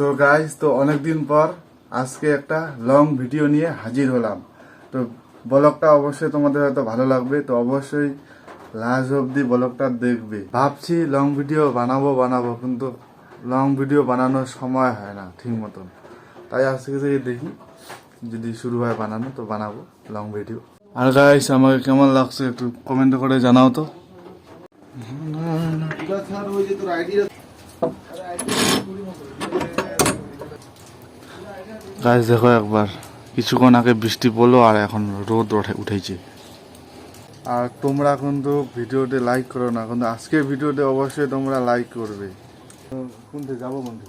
So guys, তো অনেকদিন পর আজকে একটা লং ভিডিও নিয়ে হাজির হলাম। তো ব্লগটা অবশ্যই তোমাদের হয়তো ভালো লাগবে, তো অবশ্যই লাস্ট অবধি ব্লগটা দেখবে। ভাবছি লং ভিডিও বানাবো কিন্তু লং ভিডিও বানানোর সময় হয় না ঠিক মতন, তাই আজকে থেকে দেখি যদি শুরু হয় বানানো তো বানাবো লং ভিডিও। আর গাইস, আমাকে কেমন লাগছে একটু কমেন্ট করে জানাও তো। গাইস দেখো একবার, কিছুক্ষণ আগে বৃষ্টি পড়লো আর এখন রোদ উঠেছে। আর তোমরা কিন্তু ভিডিওতে লাইক করো না, কিন্তু আজকের ভিডিওতে অবশ্যই তোমরা লাইক করবে। কোনতে যাবো বন্ধু?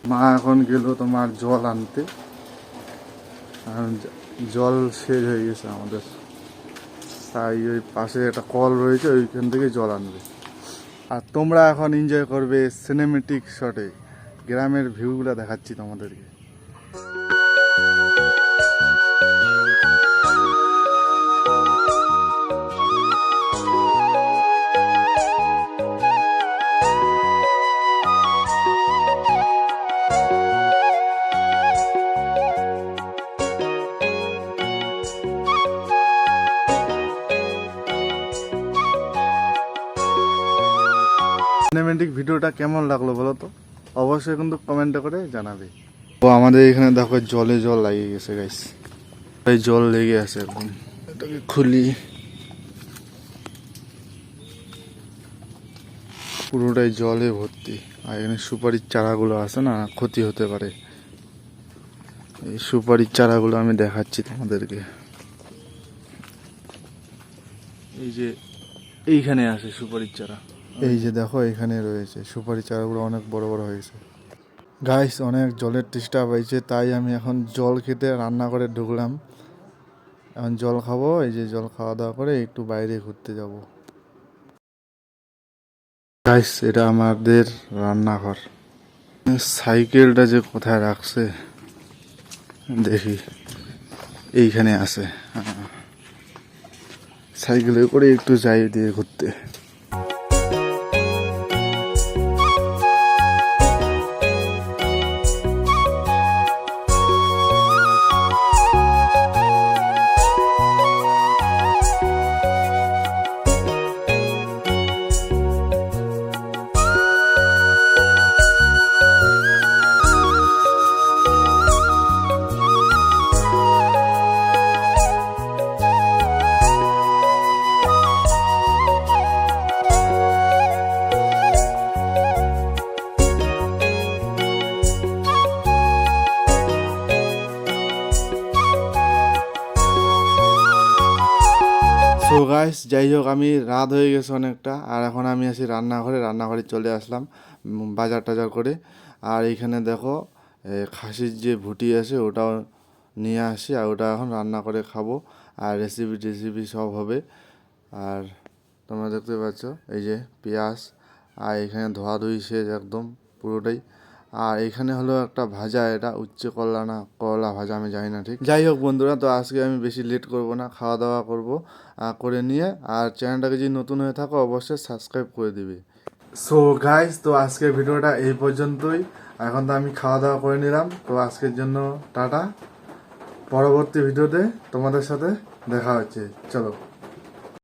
মা এখন গেল তোমার জল আনতে, জল শেষ হয়ে গেছে আমাদের, তাই ওই পাশে একটা কল রয়েছে, ওইখান থেকে জল আনবে। আর তোমরা এখন এনজয় করবে সিনেমেটিক শটে, গ্রামের ভিউগুলো দেখাচ্ছি তোমাদেরকে। সিনেমেটিক ভিডিওটা কেমন লাগলো বলো তো, অবশ্যই কিন্তু কমেন্ট করে জানাবে। তো আমাদের এখানে দেখো জলে জল লাগিয়ে গেছে গাইস, এই জল লেগে আছে একদম। এটাকে খুলি, পুরোটাই জলে ভর্তি। আর এখানে সুপারির চারাগুলো আছে না, ক্ষতি হতে পারে। এই সুপারির চারাগুলো আমি দেখাচ্ছি তোমাদেরকে। এই যে এইখানে আছে সুপারির চারা, এই যে দেখো এখানে রয়েছে সুপারি চারাগুলো, অনেক বড় বড় হয়েছে। গাইস, অনেক জলের তেষ্টা পাইছে, তাই আমি এখন জল খেতে রান্না করে ঢুকলাম। এখন জল খাবো, এই যে জল খাওয়া দাওয়া করে একটু বাইরে ঘুরতে যাব। গাইস, এটা আমাদের রান্নাঘর। সাইকেলটা যে কোথায় রাখছে দেখি, এইখানে আছে। সাইকেলে করে একটু যাই দিয়ে ঘুরতে। সো গাইস, যাই হোক, আমি রাত হয়ে গেছে অনেকটা, আর এখন আমি আছি রান্নাঘরে চলে আসলাম বাজার টাজার করে। আর এইখানে দেখো খাসির যে ভুটি আছে ওটাও নিয়ে আসি, আর ওটা এখন রান্না করে খাবো, আর রেসিপি সব হবে। আর তোমরা দেখতে পাচ্ছ এই যে পেঁয়াজ, আর এখানে ধোয়াধুয়ি শেষ একদম পুরোটাই। আর এখানে হলো একটা ভাজা, এটা উচ্ছে করলা না করলা ভাজা, আমি জানি না ঠিক। যাই হোক বন্ধুরা, তো আজকে আমি বেশি লেট করব না, খাওয়া দাওয়া করব করে নিয়ে। আর চ্যানেলটাকে যদি নতুন হয়ে থাকো অবশ্যই সাবস্ক্রাইব করে দিবে। সো গাইস, তো আজকের ভিডিওটা এই পর্যন্তই। এখন তো আমি খাওয়া দাওয়া করে নিলাম, তো আজকের জন্য টাটা। পরবর্তী ভিডিওতে তোমাদের সাথে দেখা হচ্ছে, চলো।